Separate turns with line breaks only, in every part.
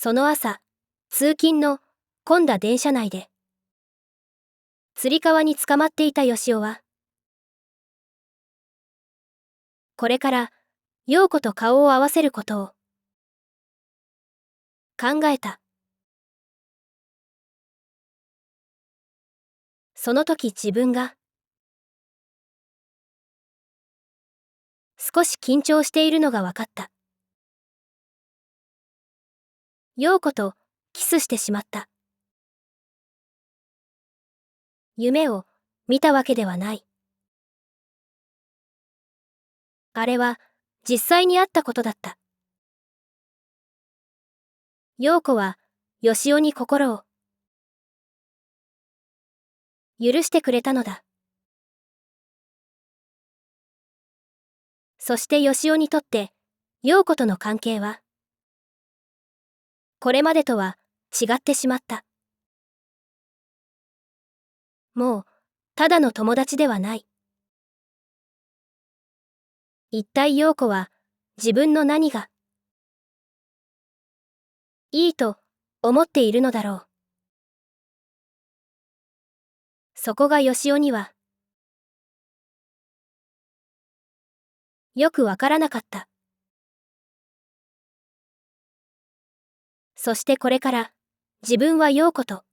その朝、通勤の混んだ電車内で、つり革に捕まっていたよしおは、これから陽子と顔を合わせることを考えた。その時自分が少し緊張しているのが分かった。陽子とキスしてしまった。夢を見たわけではない。あれは実際にあったことだった。陽子はよしおに心を許してくれたのだ。そしてよしおにとって陽子との関係はこれまでとは違ってしまった。もうただの友達ではない。一体陽子は自分の何がいいと思っているのだろう。そこがよしおにはよくわからなかった。そしてこれから自分は陽子と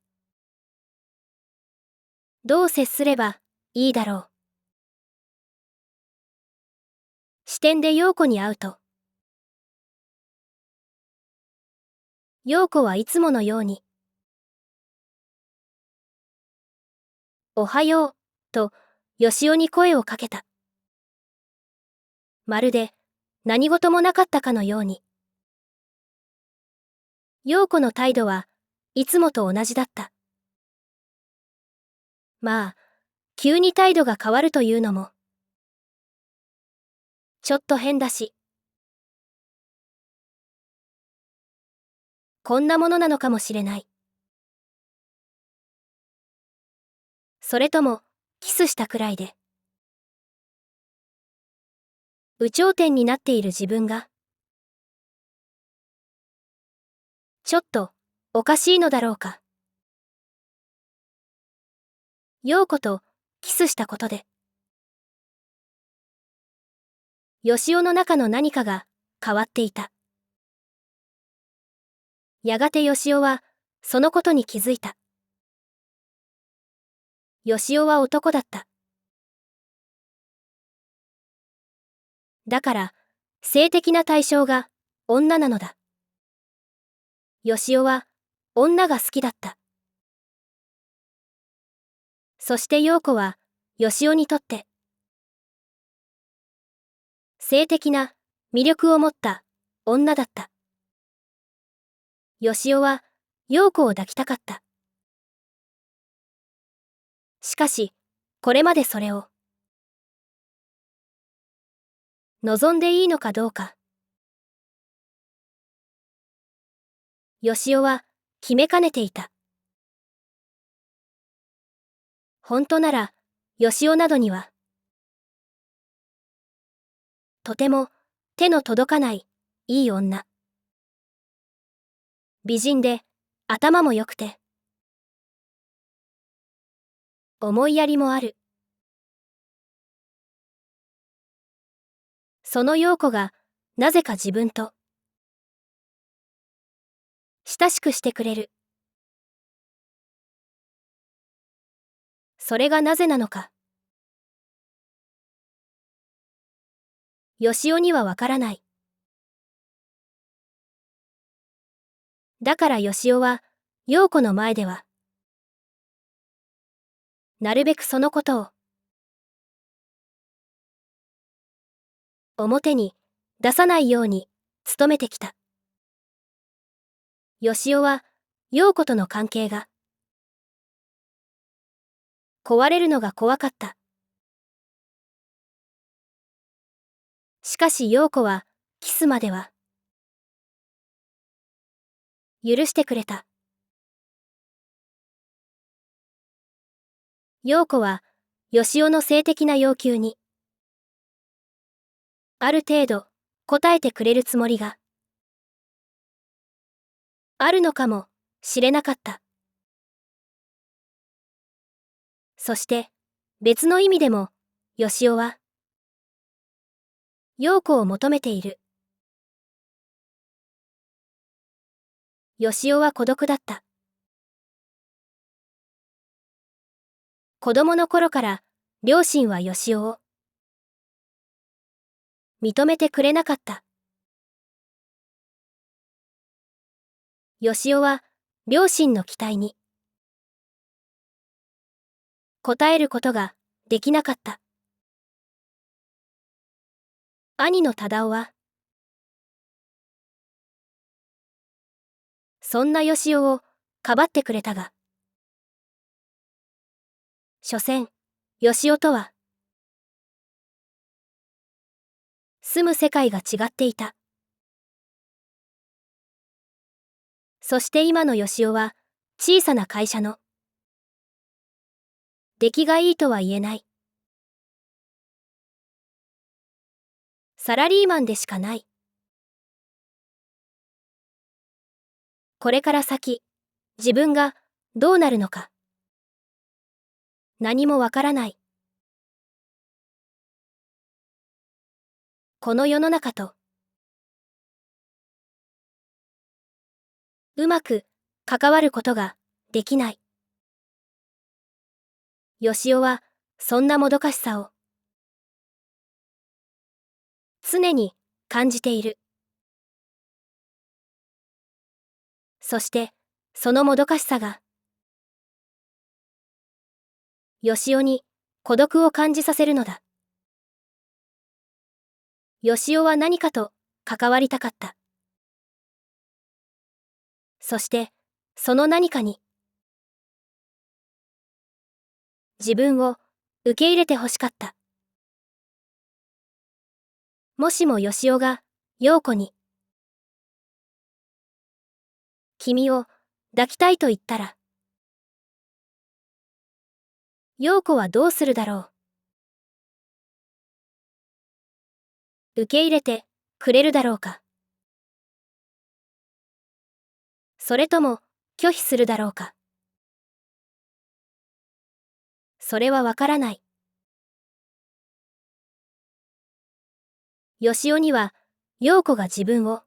どう接すればいいだろう。支店で陽子に会うと、陽子はいつものように、おはよう、と、よしおに声をかけた。まるで、何事もなかったかのように。陽子の態度はいつもと同じだった。まあ、急に態度が変わるというのも、ちょっと変だし、こんなものなのかもしれない。それとも、キスしたくらいで。有頂天になっている自分が、ちょっと、おかしいのだろうか。陽子と、キスしたことで、よしおの中の何かが、変わっていた。やがてよしおは、そのことに気づいた。よしおは男だった。だから、性的な対象が、女なのだ。よしおは、女が好きだった。そして陽子は、よしおにとって、性的な魅力を持った女だった。よしおは、陽子を抱きたかった。しかし、これまでそれを、望んでいいのかどうか。よしおは、決めかねていた。本当なら、よしおなどには、とても、手の届かない、いい女。美人で、頭も良くて、思いやりもある。その陽子が、なぜか自分と、親しくしてくれる。それがなぜなのか。よしおにはわからない。だからよしおは、陽子の前では、なるべくそのことを、表に出さないように努めてきた。よしおは陽子との関係が壊れるのが怖かった。しかし陽子はキスまでは許してくれた。陽子はよしおの性的な要求にある程度答えてくれるつもりがあるのかもしれなかった。そして別の意味でも、よしおは陽子を求めている。よしおは孤独だった。子供の頃から両親はよしおを認めてくれなかった。よしおは両親の期待に応えることができなかった。兄の忠夫はそんなよしおをかばってくれたが、所詮よしおとは住む世界が違っていた。そして今のよしおは小さな会社の出来がいいとは言えないサラリーマンでしかない。これから先、自分がどうなるのか何もわからない。この世の中とうまく関わることができない。よしおはそんなもどかしさを常に感じている。そしてそのもどかしさがよしおに孤独を感じさせるのだ。よしおは何かと関わりたかった。そしてその何かに自分を受け入れてほしかった。もしもよしおが陽子に君を抱きたいと言ったら、陽子はどうするだろう。受け入れてくれるだろうか。それとも拒否するだろうか。それはわからない。よしおには陽子が自分を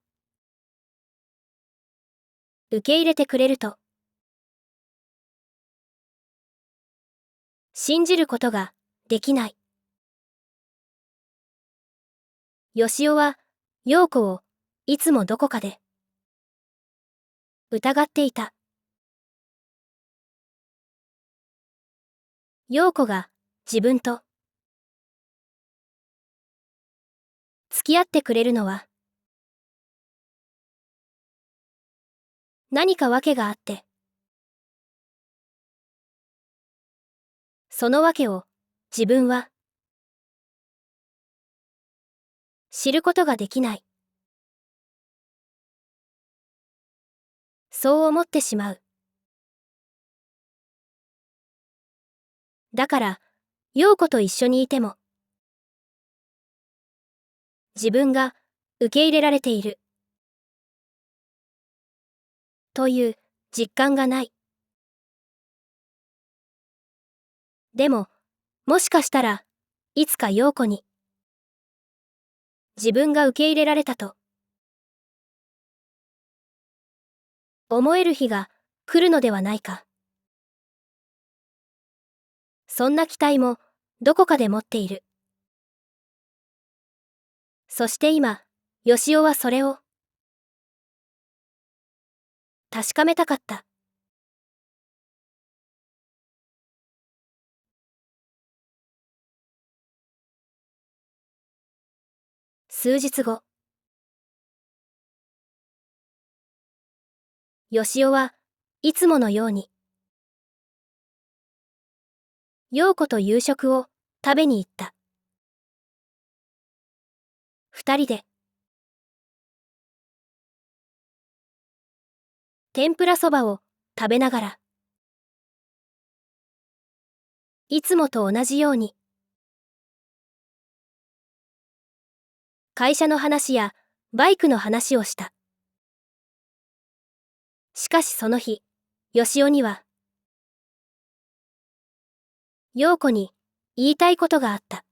受け入れてくれると信じることができない。よしおは陽子をいつもどこかで疑っていた。陽子が自分と付き合ってくれるのは何か訳があって、その訳を自分は知ることができない。そう思ってしまう。だから陽子と一緒にいても自分が受け入れられているという実感がない。でももしかしたらいつか陽子に自分が受け入れられたと思える日が来るのではないか。そんな期待もどこかで持っている。そして今、よしおはそれを確かめたかった。数日後、よしおはいつものように陽子と夕食を食べに行った。二人で天ぷらそばを食べながら、いつもと同じように会社の話やバイクの話をした。しかしその日、よしおには、陽子に言いたいことがあった。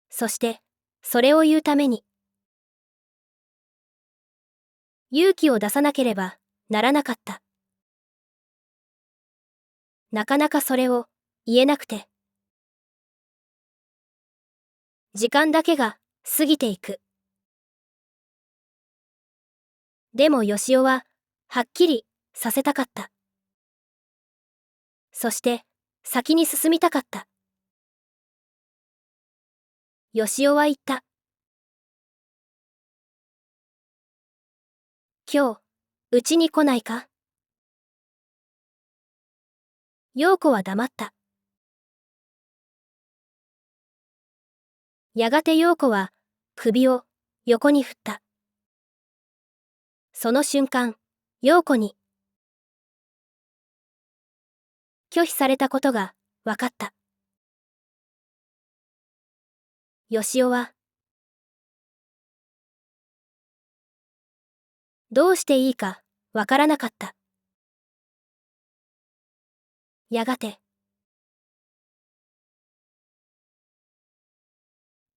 そして、それを言うために、勇気を出さなければならなかった。なかなかそれを言えなくて。時間だけが過ぎていく。でもよしおは、はっきりさせたかった。そして、先に進みたかった。よしおは言った。今日、うちに来ないか？陽子は黙った。やがて陽子は、首を横に振った。その瞬間、陽子に、拒否されたことが分かった。よしおは、どうしていいかわからなかった。やがて、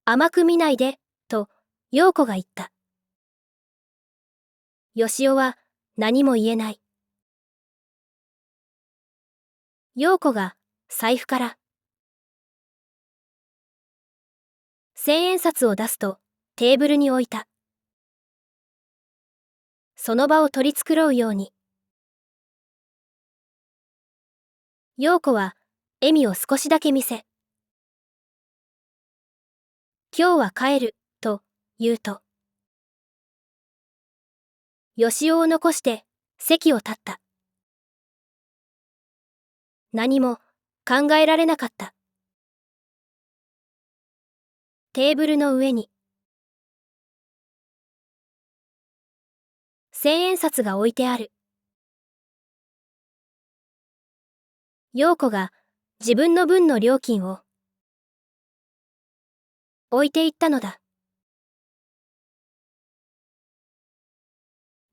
甘く見ないで、と、陽子が言った。よしおは、何も言えない。陽子が、財布から、千円札を出すと、テーブルに置いた。その場を取り繕うように。陽子は、笑みを少しだけ見せ、今日は帰る、と、言うと、よしおを残して、席を立った。何も、考えられなかった。テーブルの上に、千円札が置いてある。陽子が、自分の分の料金を、置いていったのだ。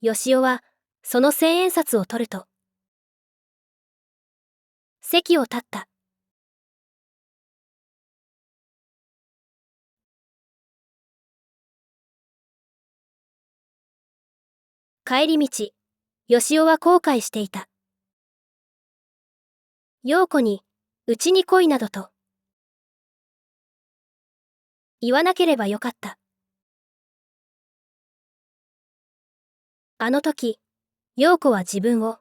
よしおは、その千円札を取ると、席を立った。帰り道、よしおは後悔していた。陽子に、うちに来いなどと、言わなければよかった。あの時、陽子は自分を、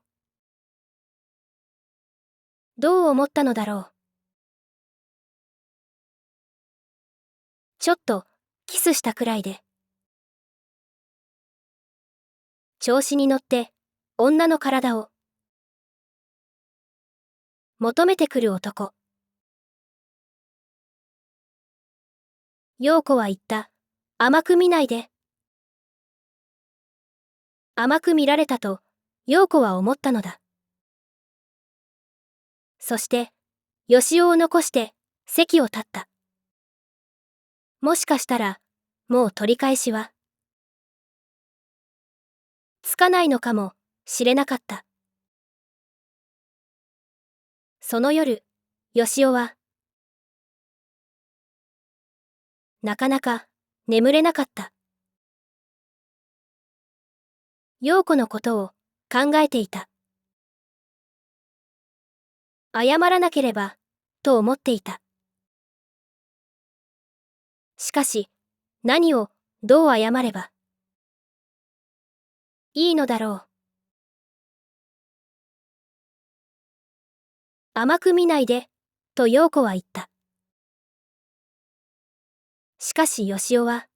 どう思ったのだろう。ちょっと、キスしたくらいで。調子に乗って、女の体を、求めてくる男。陽子は言った。甘く見ないで。甘く見られたと、陽子は思ったのだ。そして、よしおを残して、席を立った。もしかしたら、もう取り返しは、つかないのかもしれなかった。その夜、よしおは、なかなか眠れなかった。陽子のことを考えていた。謝らなければ、と思っていた。しかし、何をどう謝ればいいのだろう。甘く見ないで、と陽子は言った。しかしよしおは、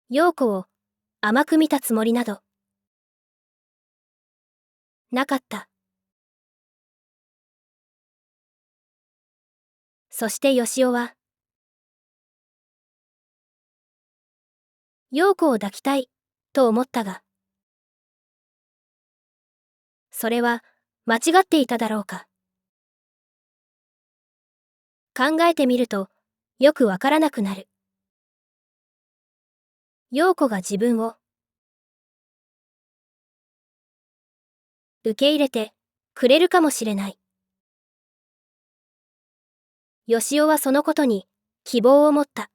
陽子を甘く見たつもりなど、なかった。そしてよしおは、陽子を抱きたい、と思ったが、それは間違っていただろうか。考えてみると、よくわからなくなる。陽子が自分を受け入れてくれるかもしれない。よしおはそのことに希望を持った。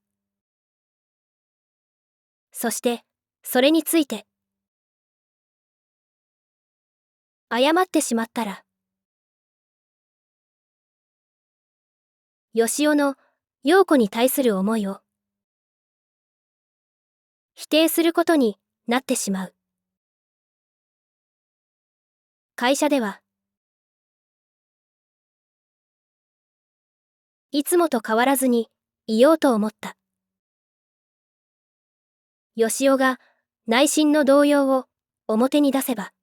そして、それについて。謝ってしまったら。よしおの陽子に対する思いを否定することになってしまう。会社ではいつもと変わらずにいようと思った。よしおが内心の動揺を表に出せば、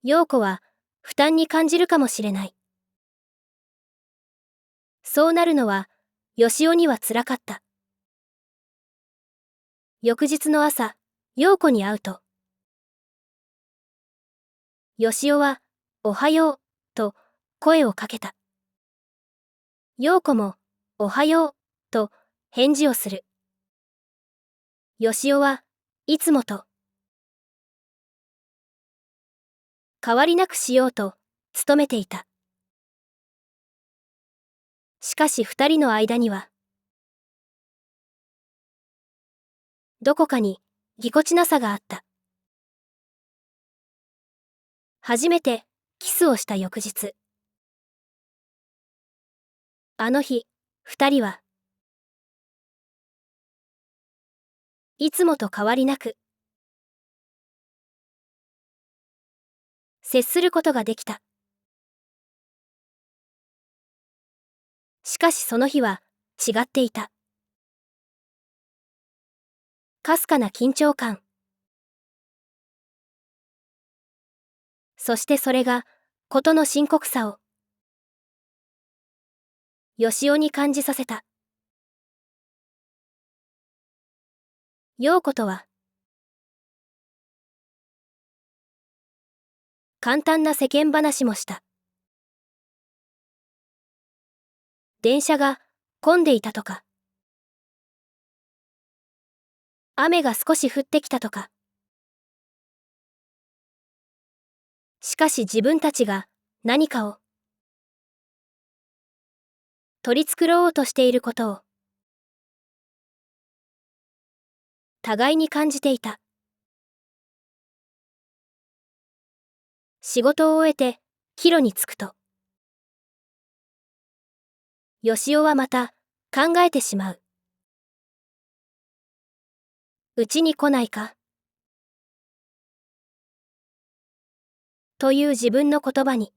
陽子は負担に感じるかもしれない。そうなるのはよしおには辛かった。翌日の朝、陽子に会うと、よしおはおはようと声をかけた。陽子もおはようと返事をする。よしおはいつもと変わりなくしようと努めていた。しかし二人の間にはどこかにぎこちなさがあった。初めてキスをした翌日。あの日、二人はいつもと変わりなく接することができた。しかしその日は違っていた。かすかな緊張感。そしてそれが事の深刻さをよしおに感じさせた。陽子とは簡単な世間話もした。電車が混んでいたとか、雨が少し降ってきたとか。しかし自分たちが何かを取り繕おうとしていることを互いに感じていた。仕事を終えて帰路に着くと、よしおはまた考えてしまう。うちに来ないかという自分の言葉に、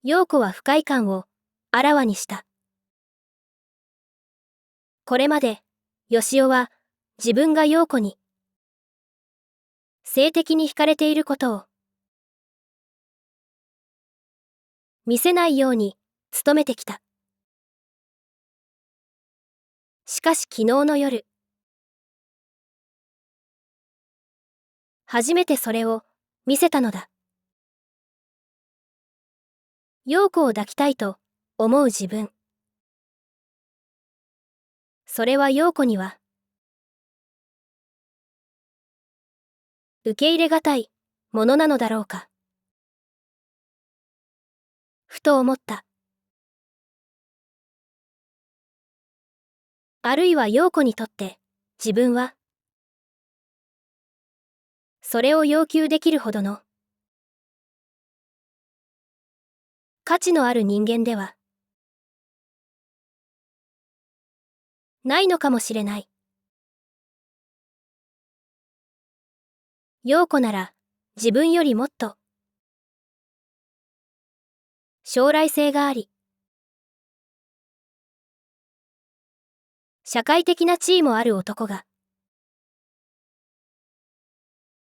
陽子は不快感をあらわにした。これまで、よしおは自分が陽子に性的に惹かれていることを見せないように努めてきた。しかし昨日の夜、初めてそれを見せたのだ。陽子を抱きたいと思う自分。それは陽子には受け入れがたいものなのだろうか。ふと思った。あるいは陽子にとって自分はそれを要求できるほどの価値のある人間ではないのかもしれない。陽子なら自分よりもっと将来性があり、社会的な地位もある男が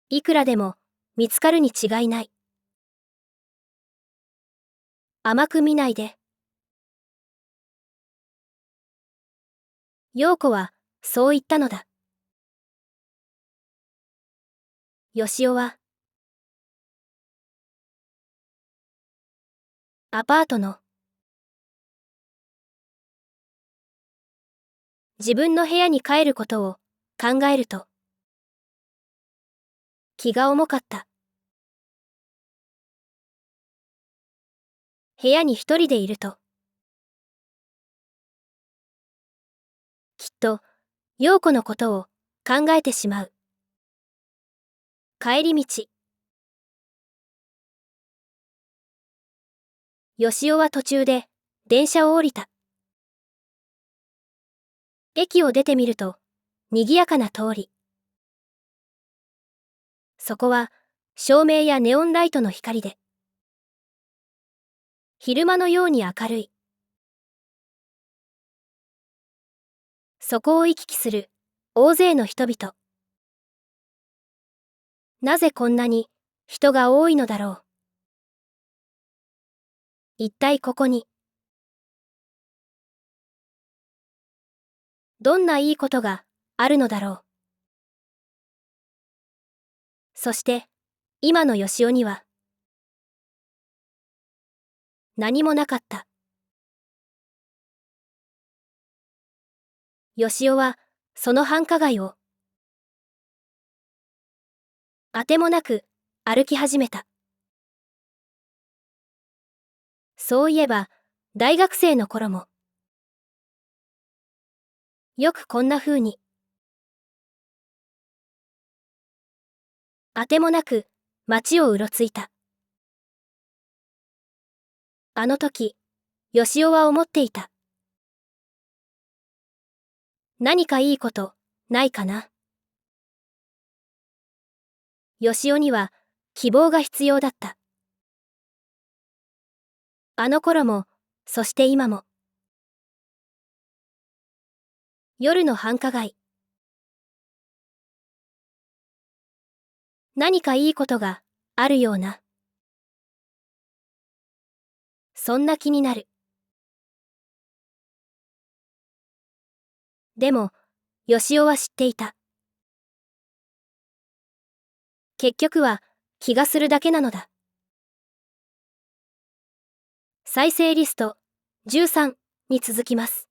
いくらでも見つかるに違いない。甘く見ないで。陽子はそう言ったのだ。よしおはアパートの自分の部屋に帰ることを考えると、気が重かった。部屋に一人でいると、きっと、陽子のことを考えてしまう。帰り道。よしおは途中で電車を降りた。駅を出てみると、賑やかな通り。そこは、照明やネオンライトの光で、昼間のように明るい。そこを行き来する大勢の人々。なぜこんなに人が多いのだろう。一体ここに、どんないいことがあるのだろう。そして、今のよしおには、何もなかった。よしおは、その繁華街を、あてもなく歩き始めた。そういえば、大学生の頃も、よくこんな風に、あてもなく街をうろついた。あの時、よしおは思っていた。何かいいことないかな。よしおには希望が必要だった。あの頃も、そして今も。夜の繁華街。何かいいことがあるような。そんな気になる。でも、よしおは知っていた。結局は気がするだけなのだ。再生リスト13に続きます。